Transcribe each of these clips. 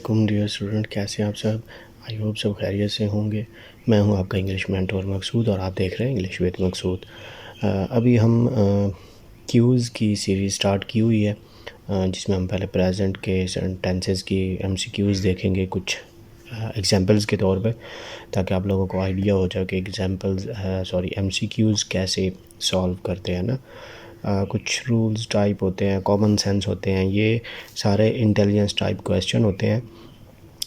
वालेकुम dear student, कैसे हैं आप सब। आई होप सब खैरियत से होंगे। मैं हूं आपका इंग्लिश मेंटोर मकसूद और आप देख रहे हैं इंग्लिश विद मकसूद। अभी हम क्यूज़ की सीरीज़ स्टार्ट की हुई है, जिसमें हम पहले प्रेजेंट के टेंसेस की एमसीक्यूज़ देखेंगे कुछ एग्जांपल्स के तौर पे, ताकि आप लोगों को आइडिया हो जाए कि एमसीक्यूज़ कैसे सॉल्व करते हैं ना। कुछ रूल्स टाइप होते हैं, कॉमन सेंस होते हैं, ये सारे इंटेलिजेंस टाइप क्वेश्चन होते हैं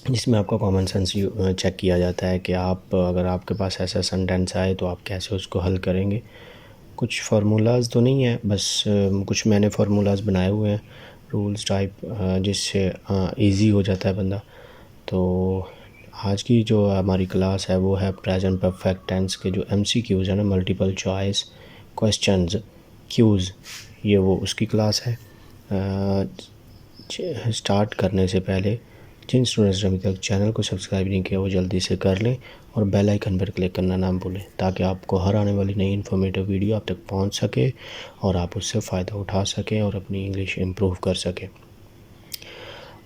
जिसमें आपका कॉमन सेंस चेक किया जाता है कि आप अगर आपके पास ऐसा सेंटेंस आए तो आप कैसे उसको हल करेंगे। कुछ फार्मूलाज तो नहीं है, बस कुछ मैंने फार्मूलाज बनाए हुए हैं रूल्स टाइप, जिससे इजी हो जाता है बंदा। तो आज की जो हमारी क्लास है वो है प्रेजेंट परफेक्ट टेंस के जो एमसीक्यूज़ है ना, मल्टीपल चॉइस क्वेश्चंस क्यूज़, ये वो उसकी क्लास है। स्टार्ट करने से पहले जिन स्टूडेंट्स ने अभी तक चैनल को सब्सक्राइब नहीं किया वो जल्दी से कर लें और बेल आइकन पर क्लिक करना ना भूलें, ताकि आपको हर आने वाली नई इन्फॉर्मेटिव वीडियो आप तक पहुंच सके और आप उससे फ़ायदा उठा सकें और अपनी इंग्लिश इम्प्रूव कर सकें।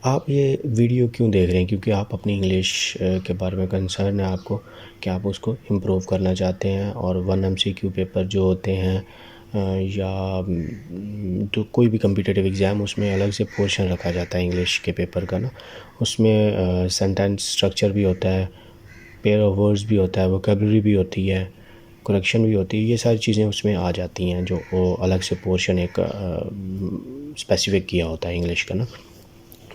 आप ये वीडियो क्यों देख रहे हैं? क्योंकि आप अपनी इंग्लिश के बारे में कंसर्न है आपको कि आप उसको इम्प्रूव करना चाहते हैं। और 1 MCQ पेपर जो होते हैं या तो कोई भी कम्पिटिटिव एग्ज़ाम, उसमें अलग से पोर्शन रखा जाता है इंग्लिश के पेपर का ना। उसमें सेंटेंस स्ट्रक्चर भी होता है, पेयर ऑफ वर्ड्स भी होता है, वोकेबलरी भी होती है, करेक्शन भी होती है। ये सारी चीज़ें उसमें आ जाती हैं जो वो अलग से पोर्शन एक स्पेसिफिक किया होता है इंग्लिश का ना।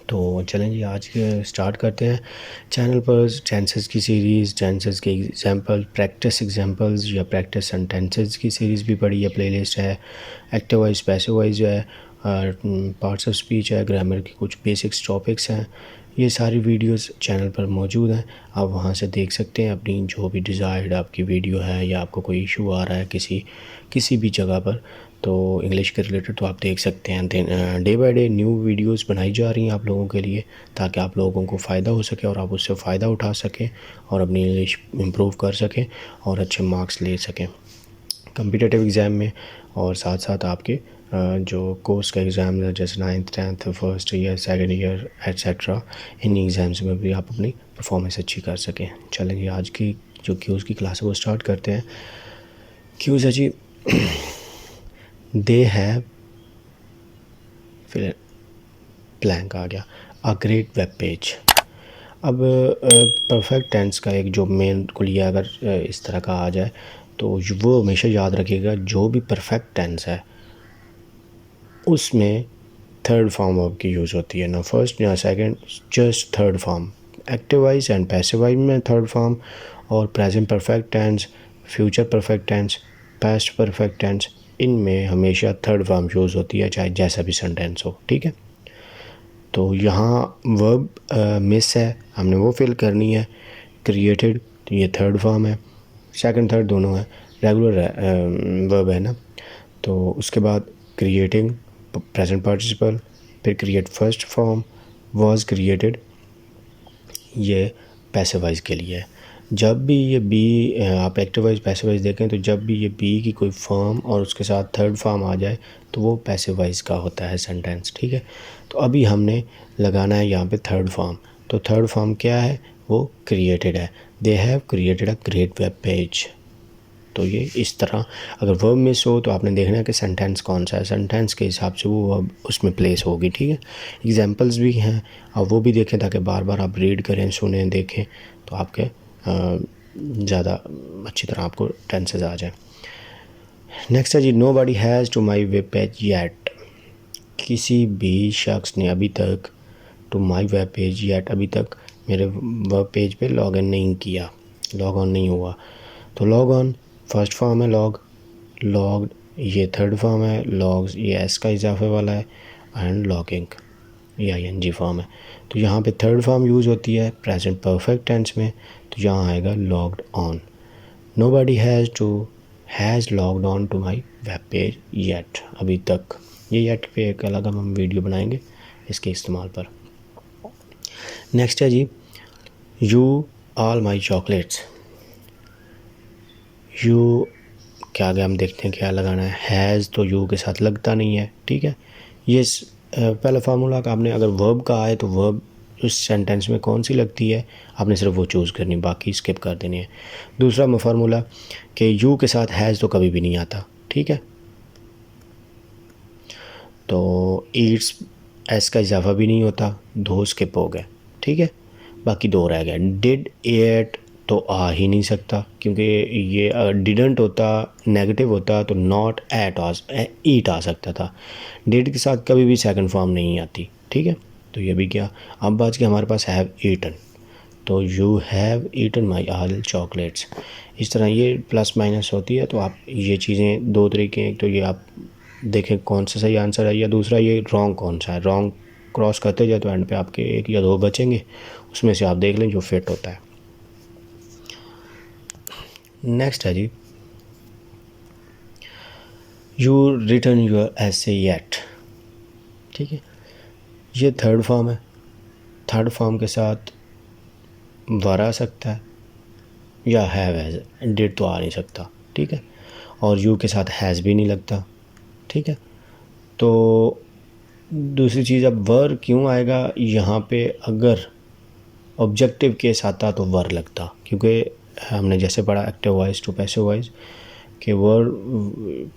तो चलें जी, आज के स्टार्ट करते हैं। चैनल पर टेंसेस की सीरीज़, टेंसेस के एग्जांपल, प्रैक्टिस एग्जांपल्स या प्रैक्टिस सेंटेंसेस की सीरीज़ भी पड़ी है, प्लेलिस्ट है। एक्टिव वाइज पैसिव वाइज है, पार्ट्स ऑफ स्पीच है, ग्रामर की कुछ बेसिक्स टॉपिक्स हैं। ये सारी वीडियोस चैनल पर मौजूद हैं, आप वहाँ से देख सकते हैं। अपनी जो भी डिज़ायर्ड आपकी वीडियो है या आपको कोई इशू आ रहा है किसी भी जगह पर, तो इंग्लिश के रिलेटेड, तो आप देख सकते हैं। Day by day new videos बनाई जा रही हैं आप लोगों के लिए, ताकि आप लोगों को फ़ायदा हो सके और आप उससे फ़ायदा उठा सकें और अपनी इंग्लिश इम्प्रूव कर सकें और अच्छे मार्क्स ले सकें कम्पिटिटिव एग्ज़ाम में। और साथ साथ आपके जो कोर्स का एग्ज़ाम है, जैसे 9th 10th first year second year etcetera, इन एग्ज़ाम्स में भी आप अपनी परफॉर्मेंस अच्छी कर सकें। चलेंगे, आज की जो क्यूज़ की क्लास है वो स्टार्ट करते हैं। क्यूज़ है जी, दे हैव, फिर ब्लैंक आ गया, अ ग्रेट वेब पेज। अब परफेक्ट टेंस का एक जो मेन कुलिया अगर इस तरह का आ जाए तो वो हमेशा याद रखिएगा, जो भी परफेक्ट टेंस है उसमें थर्ड फॉर्म वर्ब की यूज़ होती है, ना फर्स्ट या second, just third form. Active wise and passive wise में थर्ड फॉर्म, और present perfect tense, future perfect tense, past perfect tense, इनमें हमेशा थर्ड फॉर्म यूज़ होती है, चाहे जैसा भी सेंटेंस हो। ठीक है, तो यहाँ वर्ब मिस है, हमने वो फिल करनी है। क्रिएटेड, तो ये थर्ड फॉर्म है, सेकंड थर्ड दोनों है, रेगुलर वर्ब है ना। तो उसके बाद क्रिएटिंग प्रेजेंट पार्टिसिपल, फिर create first form, was created, ये पैसिव वॉइस के लिए है। जब भी ये बी, आप एक्टिव वॉइस पैसिव वॉइस देखें तो जब भी ये बी की कोई फॉर्म और उसके साथ थर्ड फॉर्म आ जाए तो वो पैसिव वॉइस का होता है सेंटेंस। ठीक है, तो अभी हमने लगाना है यहाँ पे थर्ड फॉर्म। तो थर्ड फॉर्म क्या है? वो क्रिएटेड है। They have created a great web page. तो ये इस तरह, अगर वर्ब मिस हो तो आपने देखना है कि सेंटेंस कौन सा है, सेंटेंस के हिसाब से वो वर्ब उसमें प्लेस होगी। ठीक है, एग्जांपल्स भी हैं, अब वो भी देखें ताकि बार बार आप रीड करें, सुने, देखें, तो आपके ज़्यादा अच्छी तरह आपको टेंसेस आ जाए। नेक्स्ट है जी, nobody has to my web page yet. किसी भी शख्स ने अभी तक, to my web page yet, अभी तक मेरे वेब पेज पे लॉग इन नहीं किया, लॉग ऑन नहीं हुआ। तो लॉग ऑन फर्स्ट फॉर्म है, लॉग्ड ये थर्ड फॉर्म है, लॉग्स ये एस का इजाफे वाला है, एंड लॉगिंग ये ING फॉर्म है। तो यहाँ पे थर्ड फॉर्म यूज़ होती है प्रेजेंट परफेक्ट टेंस में, तो यहाँ आएगा logged on. Nobody has logged on to my web page yet, अभी तक। ये येट पे एक अलग हम वीडियो बनाएंगे इसके इस्तेमाल पर। नेक्स्ट है जी, you all my chocolates. You क्या आगे हम देखते हैं क्या लगाना है। हैज़ तो यू के साथ लगता नहीं है। ठीक है, ये पहला फार्मूला का आपने, अगर वर्ब का आए तो वर्ब उस सेंटेंस में कौन सी लगती है, आपने सिर्फ वो चूज़ करनी, बाकी स्किप कर देनी है। दूसरा फार्मूला कि यू के साथ हैज़ तो कभी भी नहीं आता, ठीक है। तो ईट्स एस का इजाफा भी नहीं होता, दो स्किप हो गए, ठीक है। बाकी दो रह गए। डिड एट तो आ ही नहीं सकता, क्योंकि ये डिडंट होता, नेगेटिव होता तो नॉट एट ईट आ सकता था। डिड के साथ कभी भी सेकंड फॉर्म नहीं आती, ठीक है। तो ये भी क्या, अब बच के हमारे पास हैव ईटन, तो you have eaten my all chocolates. इस तरह ये प्लस माइनस होती है। तो आप ये चीज़ें दो तरीके हैं, एक तो ये आप देखें कौन सा सही आंसर है, या दूसरा ये रॉन्ग कौन सा है। रॉन्ग क्रॉस करते जाए तो एंड पे आपके एक या दो बचेंगे, उसमें से आप देख लें जो फिट होता है। नेक्स्ट है जी, you return your essay yet, ठीक है। ये थर्ड फॉर्म है, थर्ड फॉर्म के साथ वर आ सकता है या हैव हैज़, डिड तो आ नहीं सकता, ठीक है। और यू के साथ हैज़ भी नहीं लगता, ठीक है। तो दूसरी चीज़, अब वर क्यों आएगा यहाँ पे, अगर ऑब्जेक्टिव केस आता तो वर लगता, क्योंकि हमने जैसे पढ़ा active voice to passive voice कि वर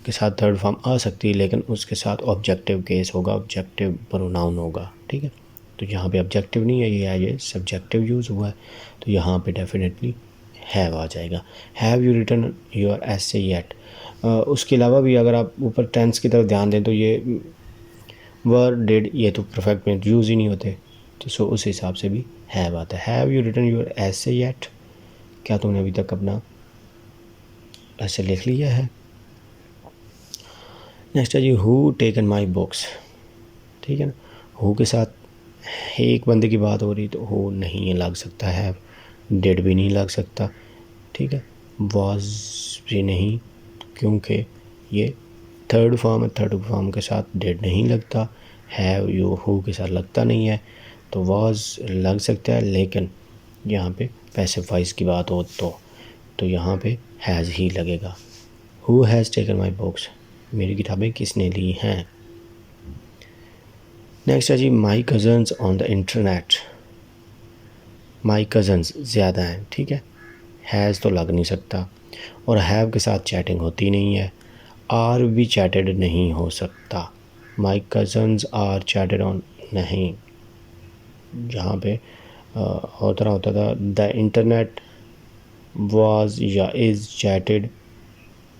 के साथ थर्ड फॉर्म आ सकती है, लेकिन उसके साथ ऑब्जेक्टिव केस होगा, ऑब्जेक्टिव प्रोनाउन होगा, ठीक है। तो यहाँ पे ऑब्जेक्टिव नहीं है, ये सब्जेक्टिव यूज़ हुआ है, तो यहाँ पे डेफिनेटली हैव आ जाएगा। Have you return your essay yet. उसके अलावा भी अगर आप ऊपर टेंस की तरफ ध्यान दें तो ये वर डिड ये तो परफेक्ट में यूज़ ही नहीं होते, तो सो उस हिसाब से भी हैव आता है। Have you return your essay yet, क्या तुमने अभी तक अपना ऐसे लिख लिया है। नेक्स्ट है जी, हु टेकन माई बुक्स, ठीक है ना। हु के साथ एक बंदे की बात हो रही तो हु नहीं लग सकता, हैव डिड भी नहीं लग सकता, ठीक है। वॉज भी नहीं, क्योंकि ये थर्ड फॉर्म है, थर्ड फॉर्म के साथ डिड नहीं लगता। हैव यू हु के साथ लगता नहीं है, तो वॉज लग सकता है, लेकिन यहाँ पे पैसिव वॉइस की बात हो तो यहाँ पे हैज़ ही लगेगा। Who has taken my books, मेरी किताबें किसने ली हैं। नेक्स्ट है जी, my cousins on the internet. My cousins ज़्यादा हैं, ठीक है। हैज़ तो लग नहीं सकता, और हैव के साथ चैटिंग होती नहीं है। आर भी चैटेड नहीं हो सकता। माई कज़न्स आर चैटेड ऑन नहीं, जहाँ पे होता था द इंटरनेट वाज या is chatted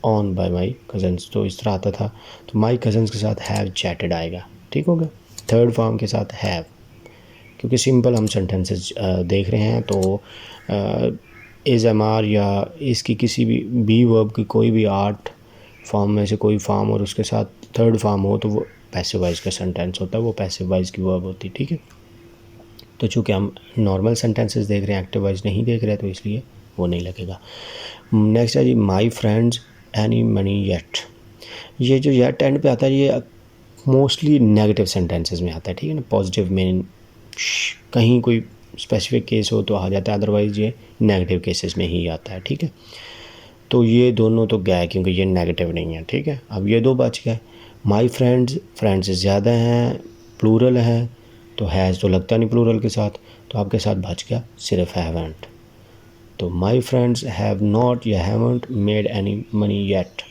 on by my cousins, तो इस तरह आता था। तो माई कज़न्स के साथ हैव चैटेड आएगा, ठीक हो गया। थर्ड फॉर्म के साथ हैव, क्योंकि सिंपल हम सेंटेंसेस देख रहे हैं, तो इज़ एम आर या इसकी किसी भी बी वर्ब की कोई भी 8 फॉर्म में से कोई फॉर्म और उसके साथ थर्ड फॉर्म हो तो वो पैसिव वॉइस का सेंटेंस होता है, वो पैसिव वॉइस की वर्ब होती है, ठीक है। तो चूँकि हम नॉर्मल सेंटेंसेस देख रहे हैं, एक्टिव वॉइस नहीं देख रहे, तो इसलिए वो नहीं लगेगा। नेक्स्ट है जी, my friends any money yet. ये जो येट एंड पे आता है ये मोस्टली नेगेटिव सेंटेंसेस में आता है, ठीक है ना। पॉजिटिव में कहीं कोई स्पेसिफिक केस हो तो आ जाता है, अदरवाइज़ ये नेगेटिव केसेस में ही आता है, ठीक है। तो ये दोनों तो गए क्योंकि ये नेगेटिव नहीं है, ठीक है। अब ये दो बच गए। माई फ्रेंड्स ज़्यादा हैं, प्लूरल है, तो हैज़ तो लगता नहीं प्लूरल के साथ, तो आपके साथ बच गया सिर्फ हैवंट। तो माई फ्रेंड्स हैव नॉट या haven't made any money yet.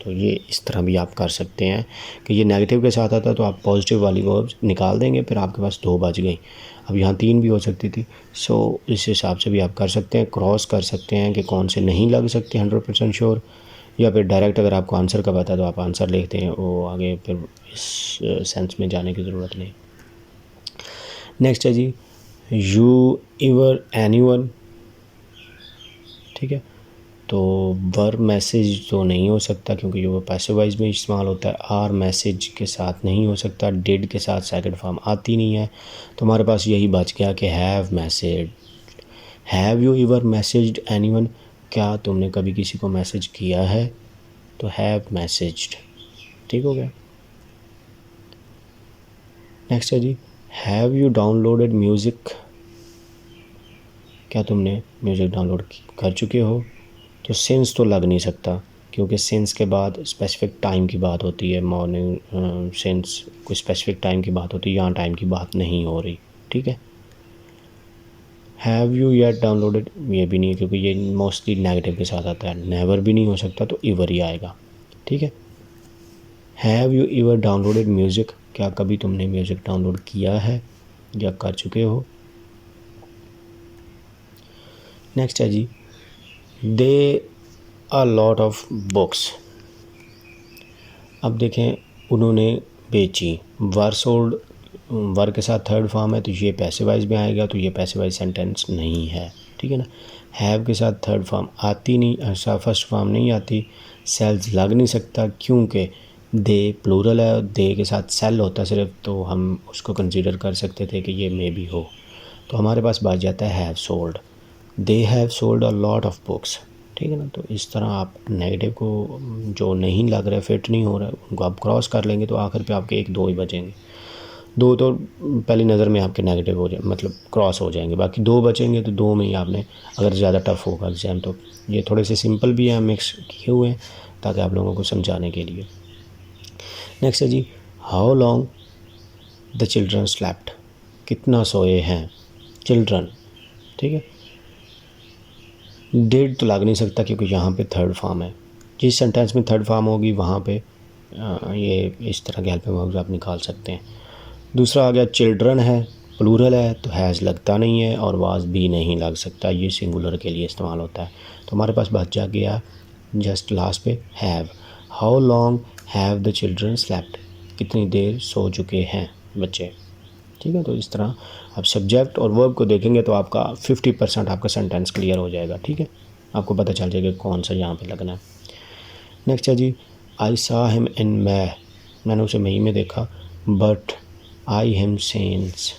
तो ये इस तरह भी आप कर सकते हैं कि ये नेगेटिव के साथ आता तो आप पॉजिटिव वाली वर्ब्स निकाल देंगे, फिर आपके पास दो बच गई। अब यहाँ 3 भी हो सकती थी। सो इस हिसाब से भी आप कर सकते हैं, क्रॉस कर सकते हैं कि कौन से नहीं लग सकते 100% श्योर, या फिर डायरेक्ट अगर आपको आंसर का पता है तो आप आंसर लिखते हैं, वो आगे फिर इस सेंस में जाने की ज़रूरत नहीं। नेक्स्ट है जी, यू एवर एनीवन, ठीक है। तो वर मैसेज तो नहीं हो सकता क्योंकि वो पैसिव वॉइस में इस्तेमाल होता है। आर मैसेज के साथ नहीं हो सकता, डिड के साथ सेकंड फॉर्म आती नहीं है, तो हमारे पास यही बच गया कि have message. Have you ever messaged anyone, क्या तुमने कभी किसी को मैसेज किया है, तो हैव मैसेज्ड, ठीक हो गया। नेक्स्ट है जी, हैव यू डाउनलोडेड म्यूज़िक, क्या तुमने म्यूज़िक डाउनलोड कर चुके हो, तो सिंस तो लग नहीं सकता क्योंकि सिंस के बाद स्पेसिफिक टाइम की बात होती है, मॉर्निंग सिंस कोई स्पेसिफिक टाइम की बात होती है, यहाँ टाइम की बात नहीं हो रही, ठीक है। हैव यू येट डाउनलोडेड, ये भी नहीं है क्योंकि ये मोस्टली नेगेटिव के साथ आता है। नेवर भी नहीं हो सकता, तो इवर ही आएगा, ठीक है। Have you ever downloaded music, क्या कभी तुमने म्यूज़िक डाउनलोड किया है या कर चुके हो। नेक्स्ट है जी, दे अ लॉट ऑफ बुक्स। अब देखें, उन्होंने बेची, वर सोल्ड, वर के साथ थर्ड फॉर्म है तो ये पैसिव वॉइस में आएगा, तो ये पैसिव वॉइस सेंटेंस नहीं है, ठीक है ना। हैव के साथ थर्ड फॉर्म आती नहीं, ऐसा फर्स्ट फॉर्म नहीं आती। सेल्स लग नहीं सकता क्योंकि दे प्लूरल है, दे के साथ सेल होता सिर्फ, तो हम उसको कंसीडर कर सकते थे कि ये मे भी हो। तो हमारे पास बच जाता है have sold, they have sold a lot of books, ठीक है ना। तो इस तरह आप नेगेटिव को जो नहीं लग रहा है, फिट नहीं हो रहा है, उनको आप क्रॉस कर लेंगे तो आखिर पे आपके 1-2 ही बचेंगे। 2 तो पहली नज़र में आपके नेगेटिव हो जाए, मतलब क्रॉस हो जाएंगे, बाकी 2 बचेंगे, तो 2 में ही आपने, अगर ज़्यादा टफ होगा एग्जाम तो ये थोड़े से सिंपल भी हैं, मिक्स किए हुए हैं ताकि आप लोगों को समझाने के लिए। नेक्स्ट है जी, how long the children slept, कितना सोए हैं चिल्ड्रन, ठीक है। डिड तो लग नहीं सकता क्योंकि यहाँ पे थर्ड फॉर्म है, जिस सेंटेंस में थर्ड फॉर्म होगी वहाँ पे ये इस तरह के हेल्पिंग वर्ब्स आप निकाल सकते हैं। दूसरा आ गया चिल्ड्रन है, प्लूरल है तो हैज़ लगता नहीं है, और वाज भी नहीं लग सकता, ये सिंगुलर के लिए इस्तेमाल होता है। तो हमारे पास बच जा गया जस्ट लास्ट पे have. How long have the children slept, कितनी देर सो चुके हैं बच्चे, ठीक है। तो इस तरह आप सब्जेक्ट और वर्ब को देखेंगे तो आपका 50% आपका सेंटेंस क्लियर हो जाएगा, ठीक है। आपको पता चल जाएगा कौन सा यहाँ पे लगना है। नेक्स्ट है जी, आई सा हिम इन मै, मैंने उसे मई में देखा, बट आई हिम सेंस,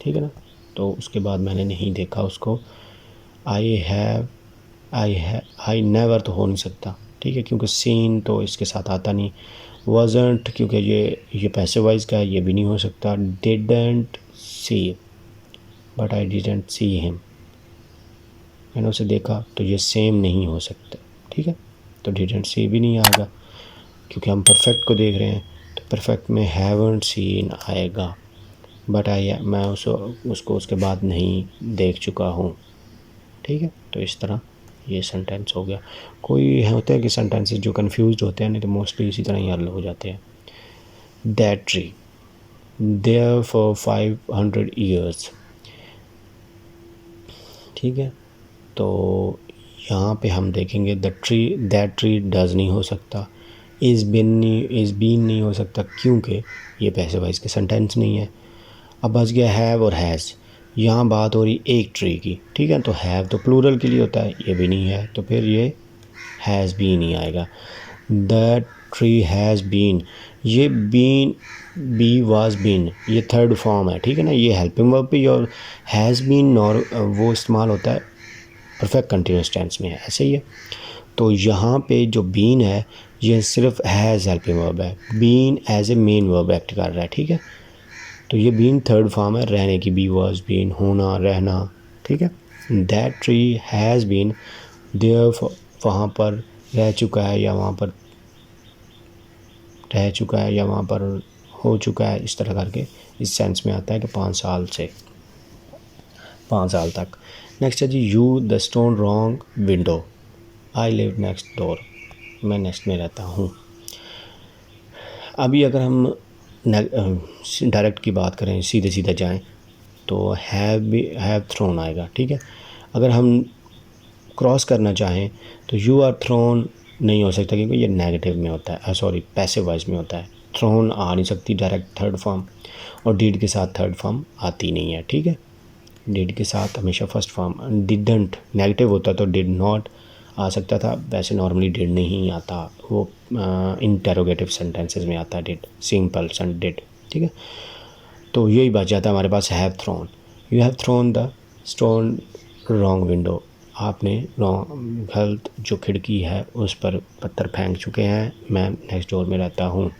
ठीक है ना। तो उसके बाद मैंने नहीं देखा उसको। आई नेवर तो हो नहीं सकता, ठीक है, क्योंकि सीन तो इसके साथ आता नहीं। wasn't क्योंकि ये पैसिव वॉइस का है, ये भी नहीं हो सकता। didn't see but I didn't see him, मैंने उसे देखा, तो ये सेम नहीं हो सकता, ठीक है। तो didn't see भी नहीं आएगा क्योंकि हम परफेक्ट को देख रहे हैं, तो परफेक्ट में haven't seen आएगा, बट मैं उसको उसके बाद नहीं देख चुका हूँ, ठीक है। तो इस तरह ये सेंटेंस हो गया। कोई होते हैं कि सेंटेंसेस जो कंफ्यूज होते हैं, नहीं तो मोस्टली इसी तरह ही हल हो जाते हैं। That tree there for 500 years, ठीक है। तो यहाँ पे हम देखेंगे दैट ट्री डज नहीं हो सकता, इज़ बीन नहीं हो सकता क्योंकि ये पैसिव वॉइस के सेंटेंस नहीं है। अब बच गया हैव और हैज़, यहाँ बात हो रही एक ट्री की, ठीक है। तो हैव तो प्लूरल के लिए होता है, ये भी नहीं है, तो फिर ये हैज़ भी नहीं आएगा। दैट ट्री हैज़ बीन, ये बीन, बी वाज बीन, ये थर्ड फॉर्म है, ठीक है ना। ये हेल्पिंग वर्ब पे, और हैज़ बीन वो इस्तेमाल होता है परफेक्ट कंटिन्यूस टेंस में, ऐसे ही है। तो यहाँ पे जो बीन है ये सिर्फ हैज़ हेल्पिंग वर्ब है, been as a main verb act कर रहा है, ठीक है। तो ये बीन थर्ड फॉर्म है रहने की, बी वाज बीन, होना, रहना, ठीक है। That tree has been there, वहाँ पर रह चुका है या वहाँ पर रह चुका है या वहाँ पर हो चुका है, इस तरह करके इस सेंस में आता है कि 5 साल से 5 साल तक। नेक्स्ट है जी, you the stone wrong window, I live next door, मैं नेक्स्ट में रहता हूँ। अभी अगर हम डायरेक्ट की बात करें, सीधे सीधे जाएं, तो हैव थ्रोन आएगा, ठीक है। अगर हम क्रॉस करना चाहें तो यू आर थ्रोन नहीं हो सकता क्योंकि ये नेगेटिव में होता है, सॉरी पैसिव वॉइस में होता है। थ्रोन आ नहीं सकती डायरेक्ट थर्ड फॉर्म, और डिड के साथ थर्ड फॉर्म आती नहीं है, ठीक है। डिड के साथ हमेशा फर्स्ट फॉर्म, डिडंट नेगेटिव होता तो डिड नॉट आ सकता था, वैसे नॉर्मली डिड नहीं आता, वो इंटेरोगेटिव सेंटेंसेस में आता है डिड, सिंपल डिड, ठीक है। तो यही बच जाता है हमारे पास have thrown. You have thrown the stone wrong window, आपने गलत जो खिड़की है उस पर पत्थर फेंक चुके हैं, मैं नेक्स्ट डोर में रहता हूँ।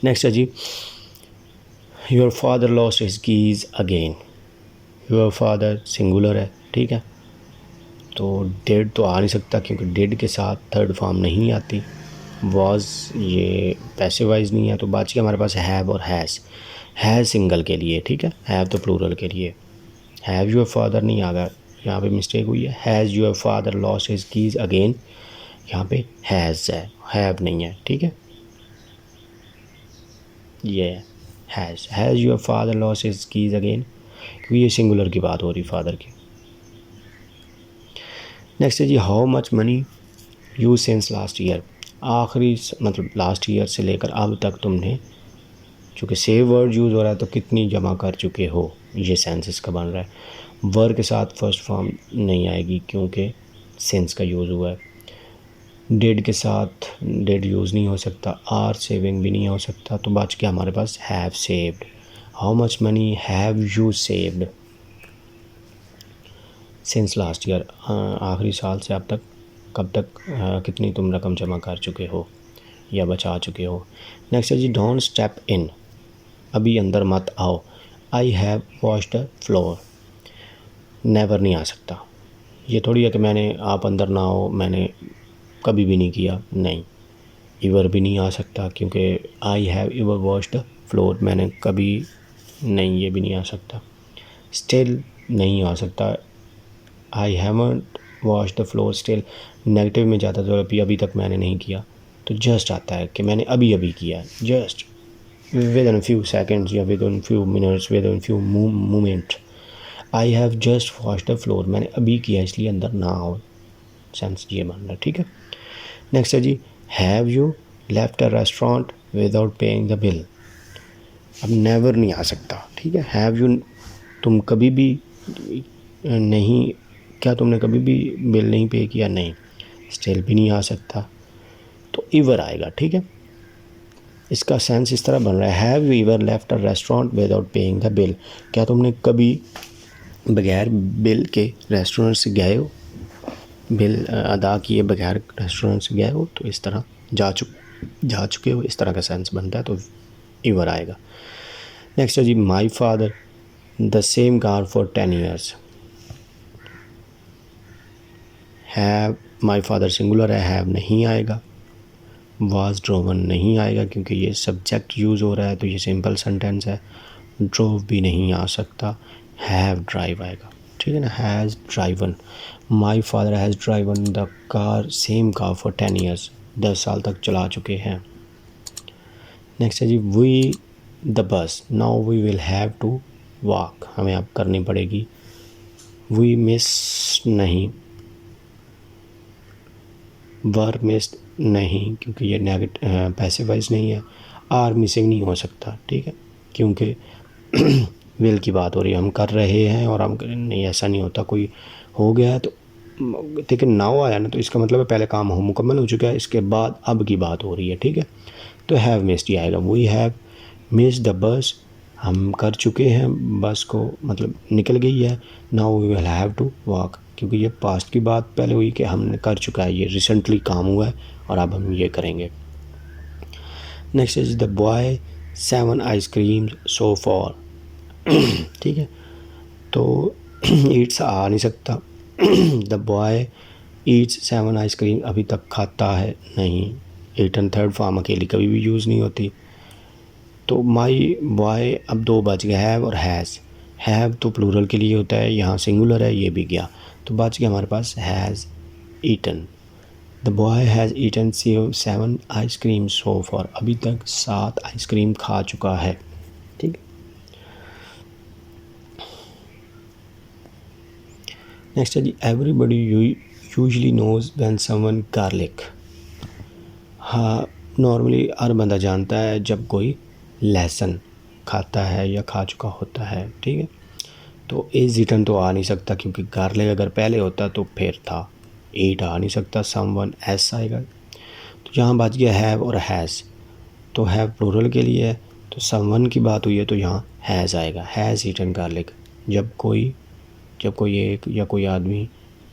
नेक्स्ट है जी, your father lost his keys again, your father singular है, ठीक है। तो डिड तो आ नहीं सकता क्योंकि डिड के साथ थर्ड फॉर्म नहीं आती। वॉज ये पैसिव वॉइस नहीं है, तो बाकी हमारे पास हैव और हैज़ सिंगल के लिए, ठीक है, हैव तो प्लूरल के लिए। हैव योर फादर नहीं आ गया, यहाँ पे मिस्टेक हुई है। Has your father lost his keys again, यहाँ पे हैज़ है, हैव नहीं है, ठीक है। ये has your father lost his keys again, क्योंकि ये सिंगुलर की बात हो रही फादर की। नेक्स्ट है जी, how much money you since last year. आखिरी मतलब लास्ट ईयर से लेकर अब तक तुमने, चूँकि सेव वर्ड यूज़ हो रहा है तो कितनी जमा कर चुके हो, ये सेंस इसका बन रहा है। वर्ड के साथ फर्स्ट फॉर्म नहीं आएगी क्योंकि सेंस का यूज़ हुआ है। डेड के साथ डेड यूज़ नहीं हो सकता, आर सेविंग भी नहीं हो सकता, तो बच गया हमारे पास have saved. How much money have you saved since last year, आखिरी साल से अब तक कब तक कितनी तुम रकम जमा कर चुके हो या बचा चुके हो। नेक्स्ट है जी, डोंट स्टेप इन, अभी अंदर मत आओ। I have washed the floor, never नहीं आ सकता। ये थोड़ी है कि मैंने, आप अंदर ना आओ, मैंने कभी भी नहीं किया, नहीं। इवर भी नहीं आ सकता क्योंकि I have इवर washed the floor, मैंने कभी नहीं, ये भी नहीं आ सकता। स्टिल नहीं आ सकता, I haven't wash the floor still, negative में जाता तो अभी तक मैंने नहीं किया। तो जस्ट आता है कि मैंने अभी अभी किया, just within few seconds या within few minutes, within few moment. I have just wash the floor, मैंने अभी किया इसलिए अंदर ना आओ, सेंस ये मान रहा है, ठीक है। नेक्स्ट है जी, have you left a restaurant without paying the bill. अब नेवर नहीं आ सकता, ठीक है। हैव यू, तुम कभी भी नहीं, क्या तुमने कभी भी बिल नहीं पे किया, नहीं। स्टिल भी नहीं आ सकता, तो इवर आएगा, ठीक है। इसका सेंस इस तरह बन रहा है, have you इवर left a restaurant without paying the bill, क्या तुमने कभी बगैर बिल के रेस्टोरेंट से गए हो, बिल अदा किए बगैर रेस्टोरेंट से गए हो, तो इस तरह जा चुके हो, इस तरह का सेंस बनता है, तो इवर आएगा। नेक्स्ट है जी, my father the same car for 10 years. Have, my father singular है, हैव नहीं आएगा। वाज ड्रोवन नहीं आएगा क्योंकि ये सब्जेक्ट यूज़ हो रहा है, तो ये सिंपल सेंटेंस है। ड्रोव भी नहीं आ सकता, हैव ड्राइव आएगा, ठीक है ना। Has driven, my father has driven the car, same car for 10 years, 10 साल तक चला चुके हैं। नेक्स्ट है जी, we the bus, now we will have to walk, हमें अब करनी पड़ेगी। वी मिस नहीं, वर मिस्ड नहीं क्योंकि ये नेगेटिव पैसिव वॉइस नहीं है। आर मिसिंग नहीं हो सकता, ठीक है, क्योंकि विल की बात हो रही है, हम कर रहे हैं और हम नहीं, ऐसा नहीं होता। कोई हो गया है तो लेकिन नाउ आया ना, तो इसका मतलब है पहले काम हो मुकम्मल हो चुका है, इसके बाद अब की बात हो रही है, ठीक है। तो हैव मिस्ड ही आएगा। We have missed the bus, हम कर चुके हैं बस को, मतलब निकल गई है। Now we will have to walk, क्योंकि ये पास्ट की बात पहले हुई कि हमने कर चुका है, ये रिसेंटली काम हुआ है और अब हम ये करेंगे। Next is the boy 7 ice cream so for, ठीक है, तो ईट्स आ नहीं सकता। द बॉय ईट्स 7 आइसक्रीम, अभी तक खाता है, नहीं। ईटन थर्ड फॉर्म अकेली कभी भी यूज़ नहीं होती। तो माई बॉय, अब 2 बच गए, हैव और हैज़। हैव तो प्लूरल के लिए होता है, यहाँ सिंगुलर है, ये भी गया, तो बच गया हमारे पास has eaten. The boy has eaten 7 ice cream so far, अभी तक 7 आइसक्रीम खा चुका है, ठीक है। नेक्स्ट है जी, everybody usually knows when someone garlic. हाँ, नॉर्मली हर बंदा जानता है जब कोई लहसुन खाता है या खा चुका होता है, ठीक है। तो इज ईटन तो आ नहीं सकता क्योंकि गार्लिक अगर पहले होता तो फिर था, ईट आ नहीं सकता, समवन एस आएगा। तो यहाँ बच गया हैव और हैज़, तो हैव प्लूरल के लिए है, तो समवन की बात हुई है तो यहाँ हैज़ आएगा, हैज़ ईटन गार्लिक। जब कोई एक या कोई आदमी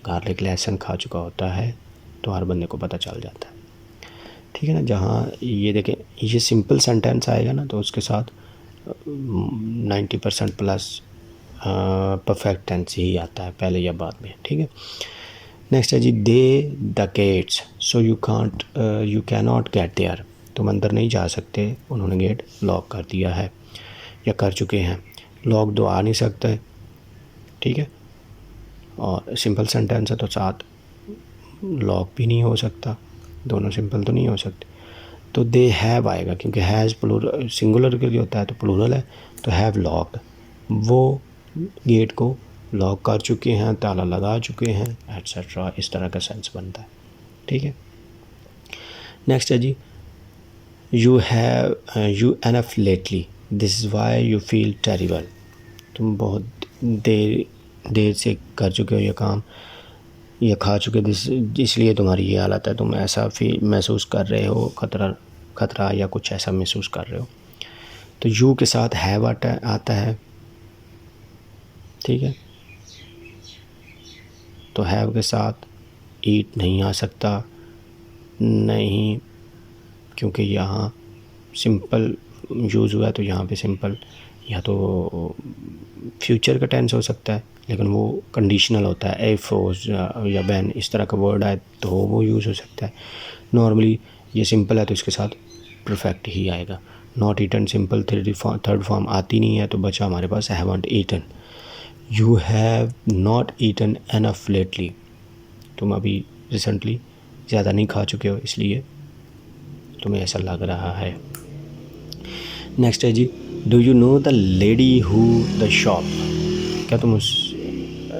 गार्लिक लहसुन खा चुका होता है तो हर बंदे को पता चल जाता है, ठीक है ना। जहाँ ये देखें, ये सिंपल सेंटेंस आएगा ना, तो उसके साथ 90% प्लस परफेक्ट टेंस ही आता है, पहले या बाद में, ठीक है। नेक्स्ट है जी, they the gates so you cannot get there, तुम अंदर नहीं जा सकते, उन्होंने गेट लॉक कर दिया है या कर चुके हैं। लॉक दो आ नहीं सकता है, ठीक है। और सिंपल सेंटेंस है तो साथ लॉक भी नहीं हो सकता, दोनों सिंपल तो नहीं हो सकते। तो दे हैव आएगा क्योंकि हैज़ प्लूरल सिंगुलर के लिए होता है तो प्लूरल है, तो हैव लॉक, वो गेट को लॉक कर चुके हैं, ताला लगा चुके हैं, एट्सेट्रा, इस तरह का सेंस बनता है, ठीक है। नेक्स्ट है जी, you have you enough lately, this is why you feel terrible, तुम बहुत देर से कर चुके हो ये काम, ये खा चुके इसलिए तुम्हारी ये हालत है, तुम ऐसा फील महसूस कर रहे हो, खतरा या कुछ ऐसा महसूस कर रहे हो। तो यू के साथ हैव आता है, ठीक है। तो हैव के साथ ईट नहीं आ सकता, नहीं, क्योंकि यहाँ सिंपल यूज़ हुआ है तो यहाँ पे सिंपल या तो फ्यूचर का टेंस हो सकता है, लेकिन वो कंडीशनल होता है, इफ़ या व्हेन इस तरह का वर्ड आए तो वो यूज़ हो सकता है। नॉर्मली ये सिंपल है तो इसके साथ परफेक्ट ही आएगा। Not eaten simple third form आती नहीं है तो बचा हमारे पास haven't eaten. You have not eaten enough lately, तुम अभी रिसेंटली ज़्यादा नहीं खा चुके हो इसलिए तुम्हें ऐसा लग रहा है। नेक्स्ट है जी, do you know the lady who the shop, क्या तुम उस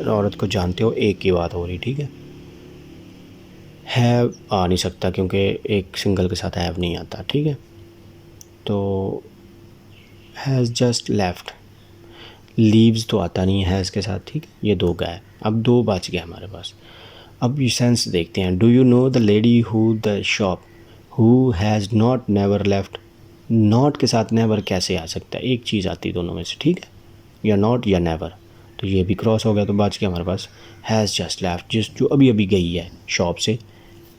औरत को जानते हो, एक की बात हो रही, ठीक है। हैव आ नहीं सकता क्योंकि एक सिंगल के साथ हैव नहीं आता, ठीक है। तो हैज़ जस्ट लेफ्ट, लीव्स तो आता नहीं है हैज़ के साथ, ठीक है। ये दो गए, अब दो बच गए हमारे पास। अब ये सेंस देखते हैं। Do you know the lady who the shop who has not never left, not के साथ नेवर कैसे आ सकता है, एक चीज़ आती है दोनों में से, ठीक है, या नॉट या नेवर, तो ये भी क्रॉस हो गया, तो बच गया हमारे पास हैज़ जस्ट लेफ्ट, जो अभी अभी गई है शॉप से,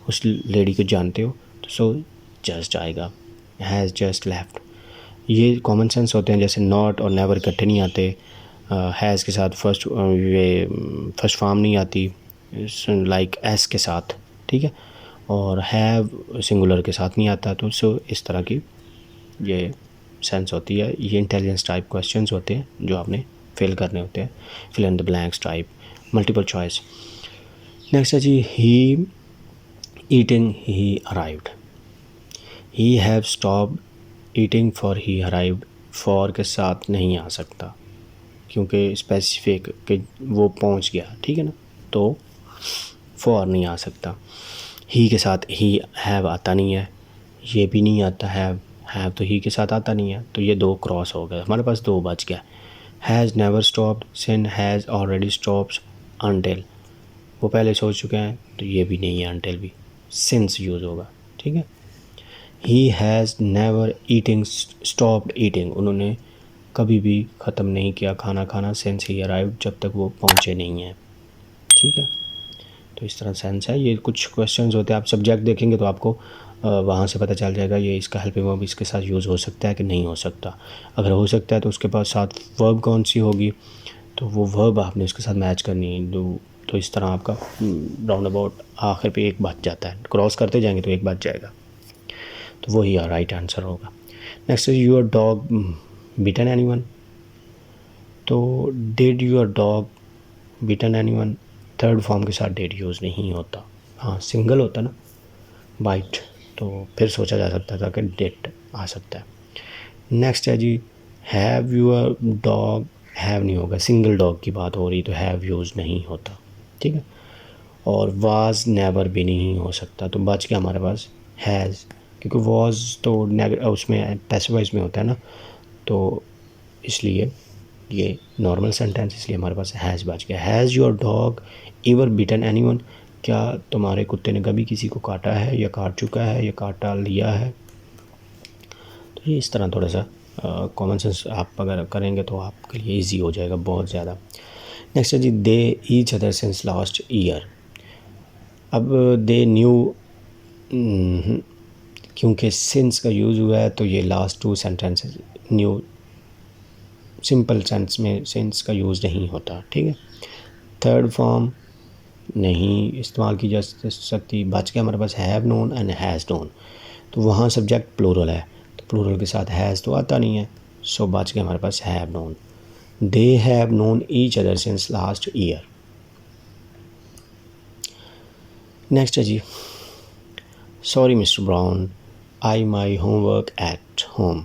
उस लेडी को जानते हो तो सो जस्ट आएगा, हैज़ जस्ट लेफ्ट। ये कॉमन सेंस होते हैं, जैसे नॉट और नेवर इकट्ठे नहीं आते, हैज़ के साथ फर्स्ट फॉर्म नहीं आती लाइक एस के साथ, ठीक है, और हैव सिंगुलर के साथ नहीं आता, तो सो इस तरह की ये सेंस होती है। ये इंटेलिजेंस टाइप क्वेश्चंस होते हैं जो आपने फिल करने होते हैं, fill in the blanks type, multiple choice. Next है जी, he eating he arrived, he have stopped eating for he arrived, for के साथ नहीं आ सकता क्योंकि स्पेसिफिक कि वो पहुंच गया, ठीक है ना, तो फॉर नहीं आ सकता। ही के साथ ही हैव आता नहीं है, ये भी नहीं आता हैव तो ही के साथ आता नहीं है, तो ये दो क्रॉस हो गए, हमारे पास दो बच गया। Has never stopped, since has already stops, until वो पहले सोच चुके हैं तो ये भी नहीं है, अनटिल भी सिंस यूज़ होगा, ठीक है। He has never eating stopped eating, उन्होंने कभी भी ख़त्म नहीं किया खाना खाना, सिंस ही अराइव्ड, जब तक वो पहुँचे नहीं हैं, ठीक है। तो इस तरह सेंस है। ये कुछ क्वेश्चंस होते हैं, आप सब्जेक्ट देखेंगे तो आपको वहाँ से पता चल जाएगा ये इसका हेल्पिंग वर्ब इसके साथ यूज़ हो सकता है कि नहीं हो सकता। अगर हो सकता है तो उसके पास साथ वर्ब कौन सी होगी, तो वो वर्ब आपने उसके साथ मैच करनी है। तो इस तरह आपका राउंड अबाउट आखिर पे एक बच जाता है, क्रॉस करते जाएंगे तो एक बच जाएगा, तो वही राइट आंसर होगा। Next is your dog beaten anyone, तो did your dog beaten anyone, third form के साथ डिड यूज़ नहीं होता, हाँ सिंगल होता ना बाइट, तो फिर सोचा जा सकता था कि डिड आ सकता है। नेक्स्ट है जी, हैव यूर डॉग, हैव नहीं होगा, सिंगल डॉग की बात हो रही तो हैव यूज़ नहीं होता, ठीक है। और वाज नेवर भी नहीं हो सकता, तो बच गया हमारे पास हैज़, क्योंकि वाज तो उसमें पैसिव वॉइस में होता है ना, तो इसलिए ये नॉर्मल सेंटेंस, इसलिए हमारे पास हैज़ बच गया। Has your dog ever beaten anyone, क्या तुम्हारे कुत्ते ने कभी किसी को काटा है या काट चुका है या काटा लिया है। तो ये इस तरह थोड़ा सा कॉमन सेंस आप अगर करेंगे तो आपके लिए इजी हो जाएगा बहुत ज़्यादा। नेक्स्ट है जी, they each other since last year, अब दे न्यू, क्योंकि सिंस का यूज़ हुआ है तो ये last two sentences new, simple sense में सिंस का यूज़ नहीं होता, ठीक है। थर्ड फॉर्म नहीं इस्तेमाल की जा सकती, बच के हमारे पास have known and has known, तो वहाँ सब्जेक्ट प्लूरल है तो प्लूरल के साथ हैज़ तो आता नहीं है, सो बच के हमारे पास have known. They have known each other since last year. Next है जी, sorry mister Brown, I my homework at home.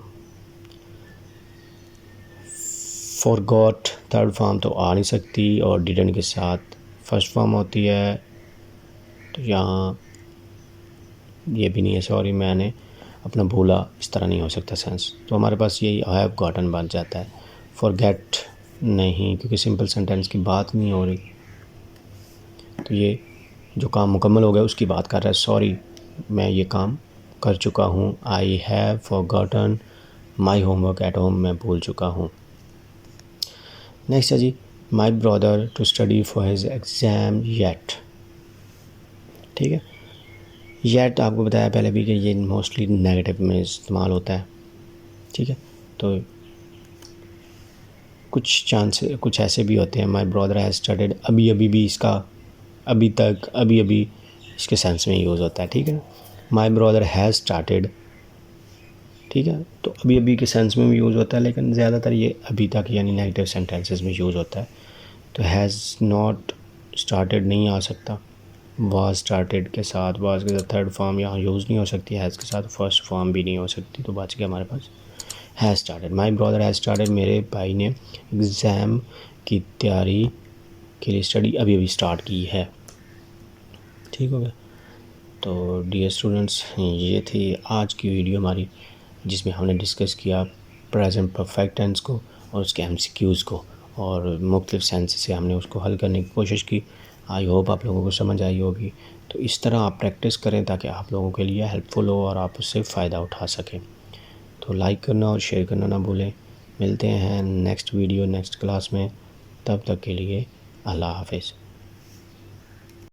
Forgot third form तो आ नहीं सकती और डिडंट के साथ फर्स्ट फॉर्म होती है, तो यहाँ ये भी नहीं है, सॉरी मैंने अपना भूला, इस तरह नहीं हो सकता सेंस। तो हमारे पास यही आई हैव गॉटन बन जाता है। फॉरगेट नहीं, क्योंकि सिंपल सेंटेंस की बात नहीं हो रही, तो ये जो काम मुकम्मल हो गया उसकी बात कर रहा है। सॉरी मैं ये काम कर चुका हूँ, I have forgotten my homework at home, मैं भूल चुका हूँ। नेक्स्ट है जी, my brother to study for his exam yet. ठीक है, येट आपको बताया पहले भी कि ये मोस्टली नेगेटिव में इस्तेमाल होता है। ठीक है, तो कुछ ऐसे भी होते हैं, माई ब्रदर हैज़ स्टडीड, अभी अभी भी इसका अभी तक अभी अभी इसके सेंस में यूज़ होता है। ठीक है, माई ब्रदर हैज़ स्टार्टेड, ठीक है, तो अभी अभी के सेंस में भी यूज़ होता है, लेकिन ज़्यादातर ये अभी तक यानी नेगेटिव सेंटेंसेस में यूज़ होता है। तो हैज़ नॉट स्टार्टेड नहीं आ सकता, वाज स्टार्टेड के साथ, वाज के साथ थर्ड फॉर्म यहाँ यूज़ नहीं हो सकती, हैज़ के साथ फर्स्ट फॉर्म भी नहीं हो सकती, तो बच गया हमारे पास has started. My brother has started, मेरे भाई ने एग्ज़ाम की तैयारी के लिए स्टडी अभी अभी स्टार्ट की है। ठीक हो गया। तो डियर स्टूडेंट्स, ये थी आज की वीडियो हमारी, जिसमें हमने डिस्कस किया प्रेजेंट परफेक्ट टेंस को और उसके एमसीक्यूज़ को, और मुख्तलिफ सेंस से हमने उसको हल करने की कोशिश की। आई होप आप लोगों को समझ आई होगी। तो इस तरह आप प्रैक्टिस करें ताकि आप लोगों के लिए हेल्पफुल हो और आप उससे फ़ायदा उठा सकें। तो लाइक करना और शेयर करना ना भूलें। मिलते हैं नेक्स्ट वीडियो नेक्स्ट क्लास में, तब तक के लिए अल्लाह हाफ़िज़।